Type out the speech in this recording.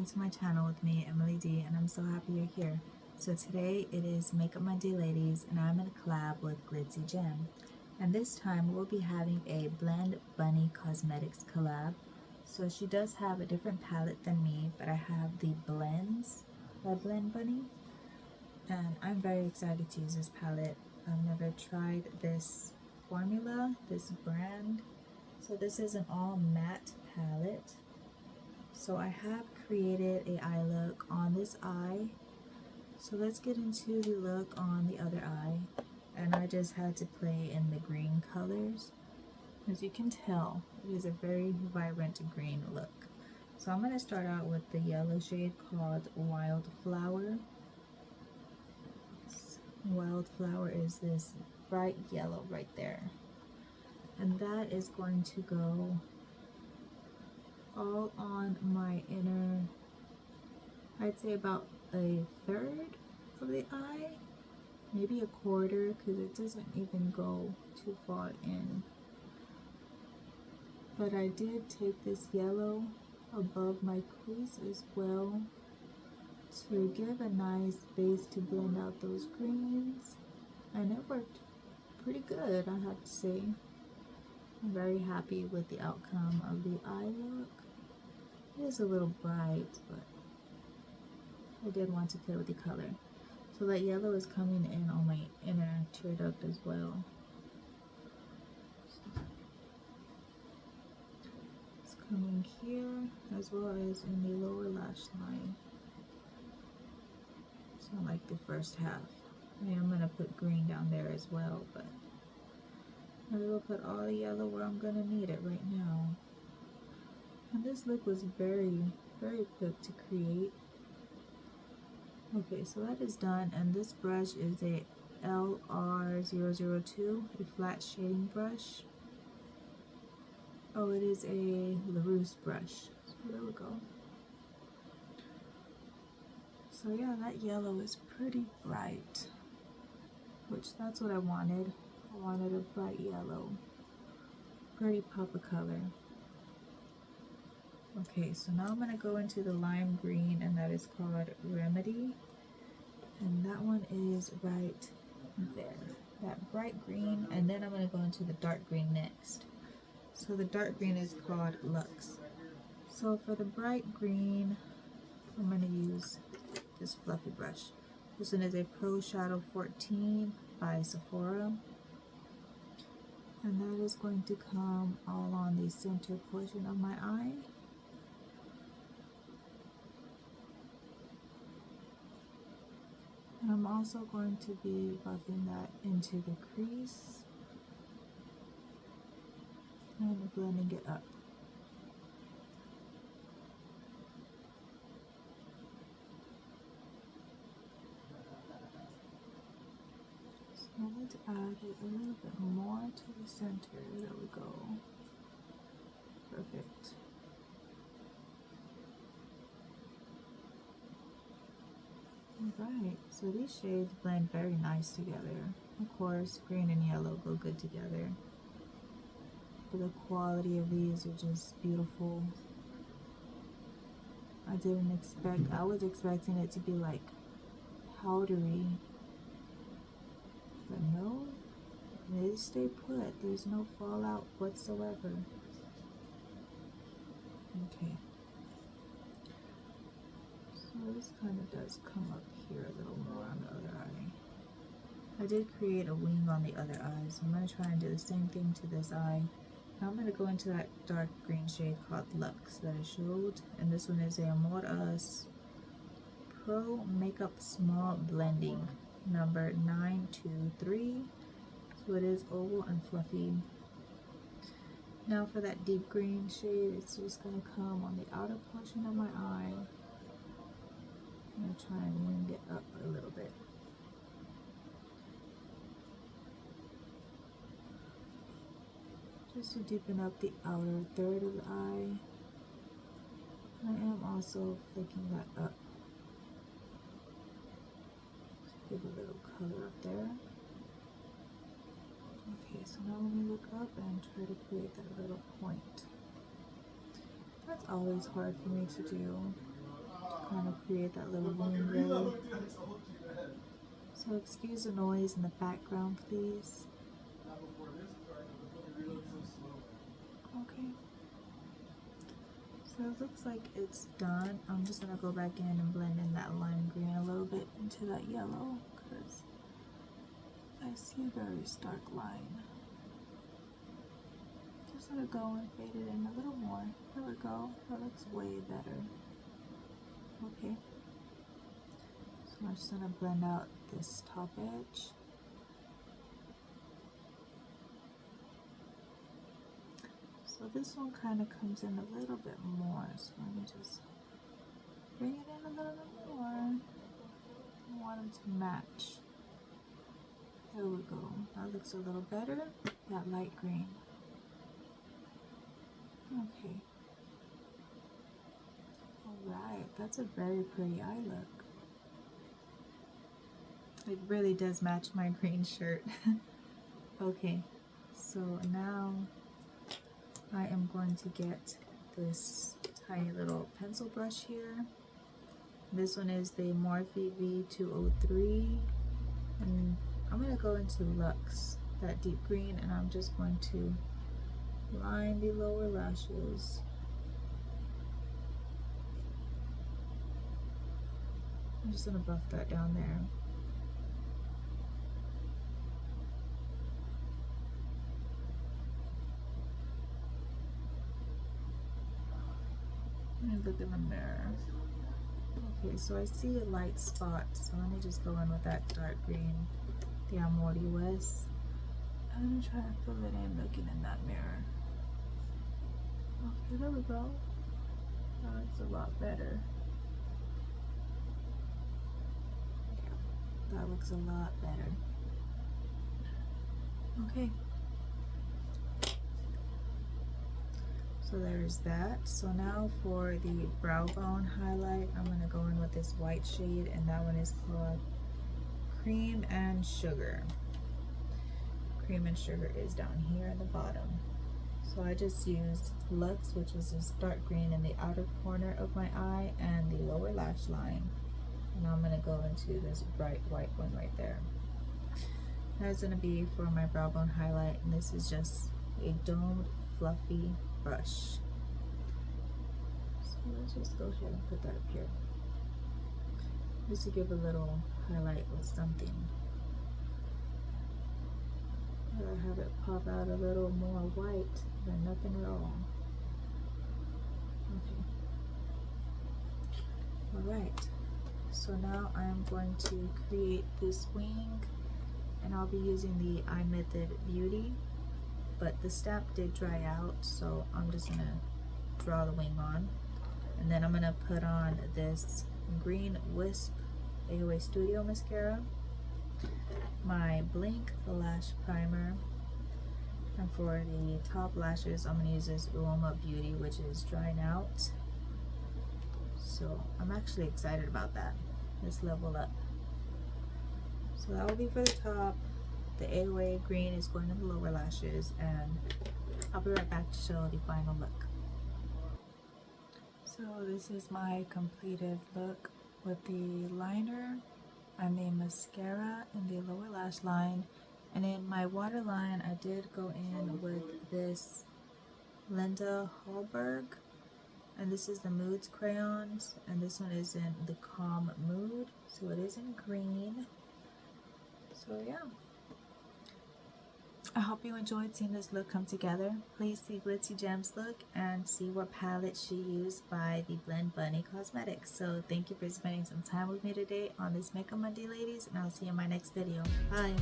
welcome to my channel with me, Emily D, and I'm so happy you're here. So today it is Makeup Monday, ladies, and I'm in a collab with Glitzzy Gem. And this time we'll be having a Blend Bunny Cosmetics collab. So she does have a different palette than me, but I have the Blends by Blend Bunny. And I'm very excited to use this palette. I've never tried this formula, this brand. So this is an all matte palette. So I have created a eye look on this eye. So let's get into the look on the other eye. And I just had to play in the green colors. As you can tell, it is a very vibrant green look. So I'm going to start out with the yellow shade called Wildflower. Wildflower is this bright yellow right there. And that is going to go all on my inner, I'd say about a third of the eye, maybe a quarter, because it doesn't even go too far in. But I did take this yellow above my crease as well to give a nice base to blend out those greens, and it worked pretty good, I have to say. I'm very happy with the outcome of the eye look. It is a little bright, but I did want to play with the color. So that yellow is coming in on my inner tear duct as well. So it's coming here as well as in the lower lash line. So like the first half. I am going to put green down there as well, but I will put all the yellow where I'm going to need it right now. And this look was very, very quick to create. Okay, so that is done, and this brush is a LR002, a flat shading brush. Oh, it is a LaRousse brush. So there we go. So yeah, that yellow is pretty bright, which that's what I wanted. I wanted a bright yellow, pretty pop of color. Okay, so now I'm going to go into the lime green, and that is called Remedy. And that one is right there, that bright green. And then I'm going to go into the dark green next. So the dark green is called Luxe. So for the bright green, I'm going to use this fluffy brush. This one is a Pro Shadow 14 by Sephora. And that is going to come all on the center portion of my eye. And I'm also going to be buffing that into the crease and blending it up. So let's add it a little bit more to the center. There we go. Perfect. Alright, so these shades blend very nice together. Of course, green and yellow go good together. But the quality of these are just beautiful. I was expecting it to be like powdery. But no, they stay put. There's no fallout whatsoever. Okay. So this kind of does come up here a little more on the other eye. I did create a wing on the other eye, so I'm going to try and do the same thing to this eye. Now I'm going to go into that dark green shade called Luxe that I showed. And this one is a Amor Us Pro Makeup Small Blending number 923. So it is oval and fluffy. Now for that deep green shade, it's just going to come on the outer portion of my eye. I'm going to try and wing it up a little bit. Just to deepen up the outer third of the eye. I am also flicking that up. Give a little color up there. Okay, so now let me look up and try to create that little point. That's always hard for me to do. Trying to create that little wing there. So excuse the noise in the background, please. Okay. So it looks like it's done. I'm just gonna go back in and blend in that lime green a little bit into that yellow because I see a very stark line. Just gonna go and fade it in a little more. There we go. That looks way better. Okay. So I'm just gonna blend out this top edge. So this one kind of comes in a little bit more. So let me just bring it in a little bit more. I want them to match. There we go. That looks a little better. That light green. Okay. Alright, that's a very pretty eye look. It really does match my green shirt. Okay, so now I am going to get this tiny little pencil brush here. This one is the Morphe V203, and I'm going to go into Luxe, that deep green, and I'm just going to line the lower lashes. I'm just going to buff that down there. Let me look in the mirror. Okay, so I see a light spot, so let me just go in with that dark green, the Amori West. I'm gonna try to fill it in looking in that mirror. Okay, there we go. That looks a lot better. Yeah, that looks a lot better. Okay. So there's that. So now for the brow bone highlight, I'm going to go in with this white shade, and that one is called Cream and Sugar. Cream and Sugar is down here at the bottom. So I just used Luxe, which was this dark green in the outer corner of my eye and the lower lash line. And I'm going to go into this bright white one right there. That's going to be for my brow bone highlight, and this is just a domed, fluffy brush. So let's just go ahead and put that up here, just to give a little highlight with something. I have it pop out a little more white than nothing at all. Okay. Alright, so now I'm going to create this wing, and I'll be using the Eye Method Beauty, but the stamp did dry out, so I'm just gonna draw the wing on, and then I'm gonna put on this Green Wisp AOA Studio mascara, my Blink lash primer, and for the top lashes I'm gonna use this Uoma Beauty, which is drying out. So I'm actually excited about that. Let's level up. So that will be for the top. The AOA green is going to the lower lashes, and I'll be right back to show the final look. So this is my completed look with the liner and the mascara in the lower lash line. And in my waterline, I did go in with this Linda Hallberg, and this is the Moods crayons, and this one is in the Calm Mood, so it is in green. So yeah, I hope you enjoyed seeing this look come together. Please see Glitzzy Gems look and see what palette she used by the Blend Bunny Cosmetics. So thank you for spending some time with me today on this Makeup Monday, ladies, and I'll see you in my next video. Bye.